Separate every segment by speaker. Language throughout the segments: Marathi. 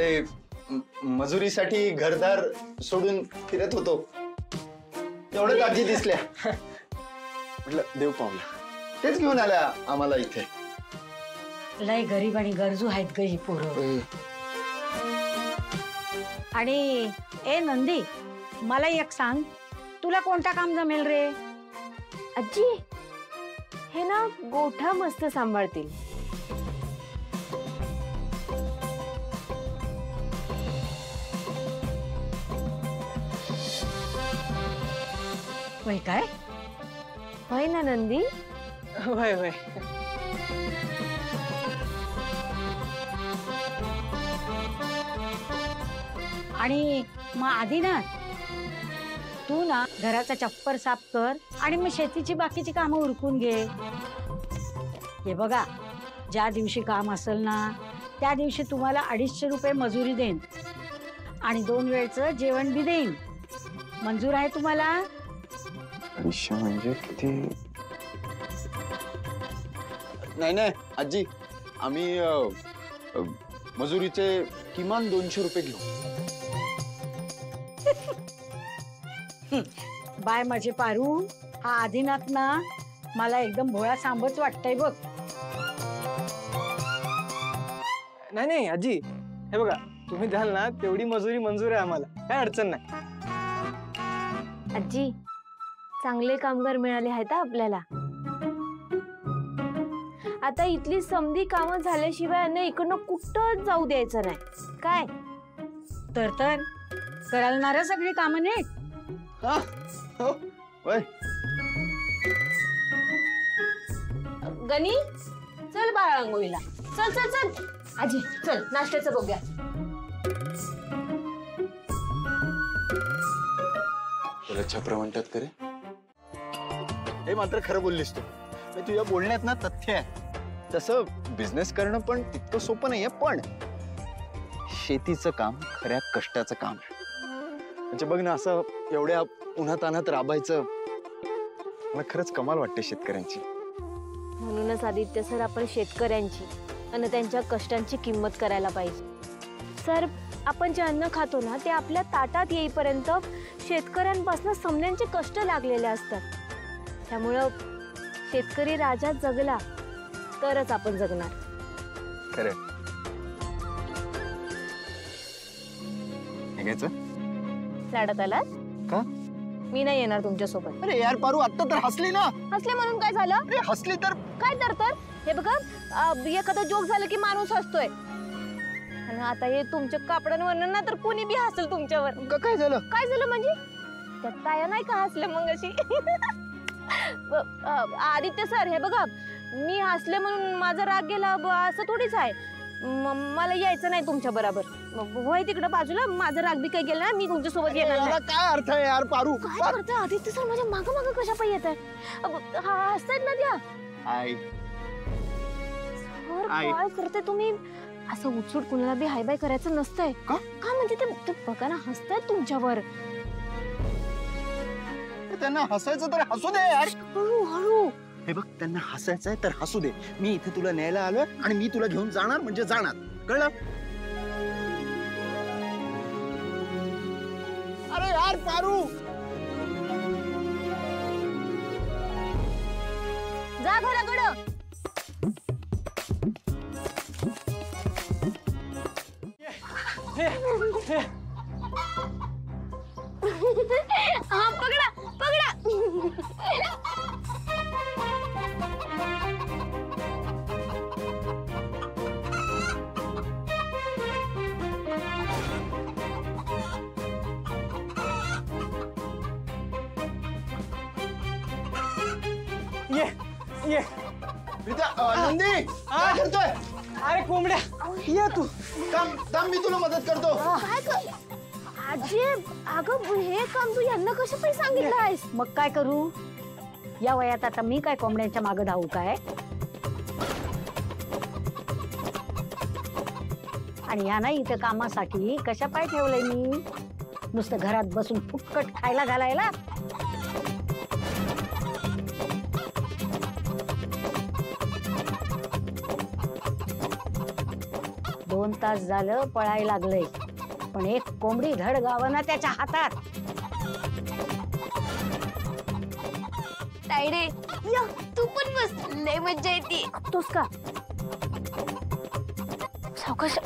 Speaker 1: ते मजुरीसाठी घरदार सोडून फिरत होतो, तेवढ्याच आजी दिसल्या. म्हटलं देव पावला, तेच घेऊन आल्या आम्हाला इथे.
Speaker 2: लय गरीब आणि गरजू आहेत ग ही पोरं. आणि ए नंदी, मला एक सांग, तुला कोणता काम जमेल रे?
Speaker 3: आजी हे ना गोठा मस्त सांभाळतील.
Speaker 2: होय काय?
Speaker 3: होय ना नंदी?
Speaker 4: होय होय.
Speaker 2: आणि मग आधी ना तू ना घराचा चप्पर साफ कर आणि मग शेतीची बाकीची कामं उरकून घे. हे बघा, ज्या दिवशी काम असेल ना त्या दिवशी तुम्हाला 250 रुपये मजुरी देईन आणि 2 वेळचं जेवण बी देईन. मंजूर आहे तुम्हाला?
Speaker 1: 250 म्हणजे किती? नाही नाही आजी, आम्ही मजुरीचे किमान 200 रुपये घेऊ.
Speaker 2: बाय माझे पारू, हा आदिनाथ ना मला एकदम भोळा सांबच वाटतंय बघ.
Speaker 4: नाही नाही आजी, हे बघा तुम्ही द्याल ना तेवढी मजुरी मंजूर आहे आम्हाला, काय अडचण नाही.
Speaker 3: आजी चांगले कामगार मिळाले आहेत आपल्याला. आता इथली समधी कामं झाल्याशिवाय यांना इकडनं कुठं जाऊ द्यायचं नाही. काय
Speaker 2: तर करायला ना सगळी कामं नीट.
Speaker 3: गणी चल बाळा अंघोळीला. चल चल चल आजी, चल नाश्त्याचं बघूया.
Speaker 1: तुला छप्र म्हणतात करे? हे मात्र खरं बोललीस तू. तुझ्या बोलण्यात ना तथ्य आहे. तसं बिझनेस करणं पण तितकं सोपं नाहीये, पण शेतीचं काम खऱ्या कष्टाचं काम आहे. म्हणजे बघ ना, असं एवढ्या उन्हातान्हात राबायचं, मला खरंच कमाल वाटते शेतकऱ्यांची.
Speaker 3: म्हणूनच आदित्य सर, आपण शेतकऱ्यांची आणि त्यांच्या कष्टांची किंमत करायला पाहिजे. सर, आपण जे अन्न खातो ना ते आपल्या ताटात येईपर्यंत शेतकऱ्यांपासून समध्यांचे कष्ट लागलेले असतात. त्यामुळं शेतकरी राजा जगला तरच आपण जगणार.
Speaker 1: खरं
Speaker 3: लाडात आलात
Speaker 1: का?
Speaker 3: मी नाही येणार तुमच्या सोबत.
Speaker 1: अरे यार पारू, आता तर हसली ना.
Speaker 3: हसले म्हणून काय झालं?
Speaker 1: अरे हसली तर
Speaker 3: काय तर हे बघा, एखादा जोक झालं की माणूस हसतोय, आणि आता हे तुमच्या कापडांवर ना तर कोणी बी हसेल तुमच्यावर.
Speaker 1: काय झालं?
Speaker 3: काय झालं म्हणजे? त्यात ताया नाही का हसल्या मग अशी? आदित्य सर, हे बघा, मी हसले म्हणून माझा राग गेला असं थोडीच आहे. मला यायचं नाही तुमच्या बरोबर. होय तिकडं बाजूला, माझा राग बी काही गेला ना, मी तुमच्या सोबत येणार नाही.
Speaker 1: काय अर्थ आहे यार पारू?
Speaker 3: काय करताय आदित्य सर? माझ्या मागं मागं कशा पाय येत आहे? हसतायत ना त्या. काय करताय तुम्ही? असं उचूट कुणाला बी हाय बाय करायचं नसतंय का? म्हणजे ते बघा ना, हसतायत तुमच्यावर.
Speaker 1: त्यांना हसायचं तर हसू दे यार.
Speaker 3: हळू.
Speaker 1: हे बघ, त्यांना हसायचंय तर हसू दे. मी इथे तुला न्यायला आलोय आणि मी तुला घेऊन जाणार म्हणजे जाणार, कळलं? अरे यार पारू,
Speaker 3: जा घराकडं. हा पकडा पकडा.
Speaker 4: ये
Speaker 1: नंदी, काय करतोय?
Speaker 4: अरे कोंबड्या, ये तू.
Speaker 1: थांब, मी तुला मदत करतो.
Speaker 3: काय कर आजी? अगं हे काम तू यांना कसं पण सांगितलं आहेस?
Speaker 2: मग काय करू? या वयात आता मी काय कोंबड्यांच्या मागे धावू काय? आणि या नाही इथे कामासाठी कशा पाय ठेवलंय मी? नुसतं घरात बसून फुटकट खायला घालायला? 2 तास झालं पळायला लागलंय, पण एक कोंबडी धड गावना त्याच्या हातात.
Speaker 3: तायडे या तू पण बस, लय मज्जा येते. तोस का सावकाश.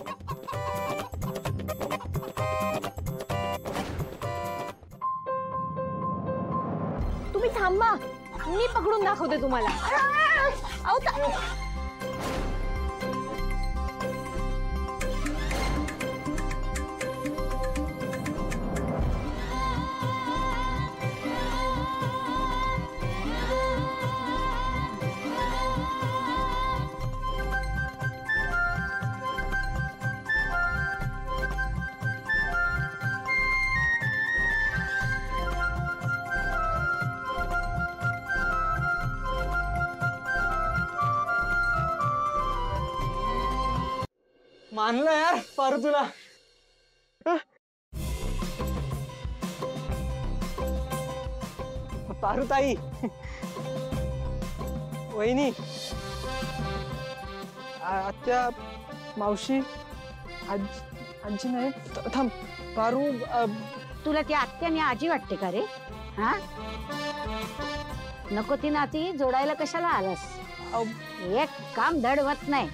Speaker 3: तुम्ही थांबा, मी पकडून दाखवते तुम्हाला. आऊ
Speaker 4: मानलं यार पारू तुला. पारू ताई, वहिनी, आत्या, मावशी, आजी नाही. थांब पारू.
Speaker 2: तुला ती आत्या आणि आजी वाटते का रे? हा, नको ती नाती जोडायला कशाला आलास? एक काम धडवत नाही.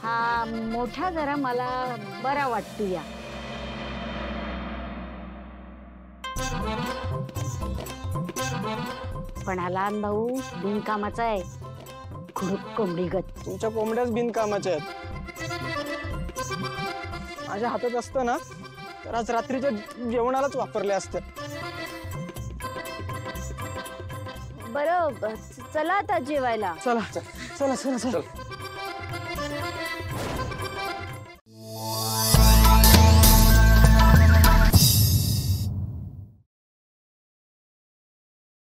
Speaker 2: हा मोठा जरा मला बरा वाटतो या. पण हा लहान भाऊ बिनकामाचा आहे, खुडूक कोंबडीगत.
Speaker 4: तुमच्या कोंबड्याच बिनकामाच्या आहेत. माझ्या हातात असतं ना तर आज रात्रीच्या जेवणालाच वापरले असते.
Speaker 3: बरं चला आता जेवायला.
Speaker 4: चला चला चला चला.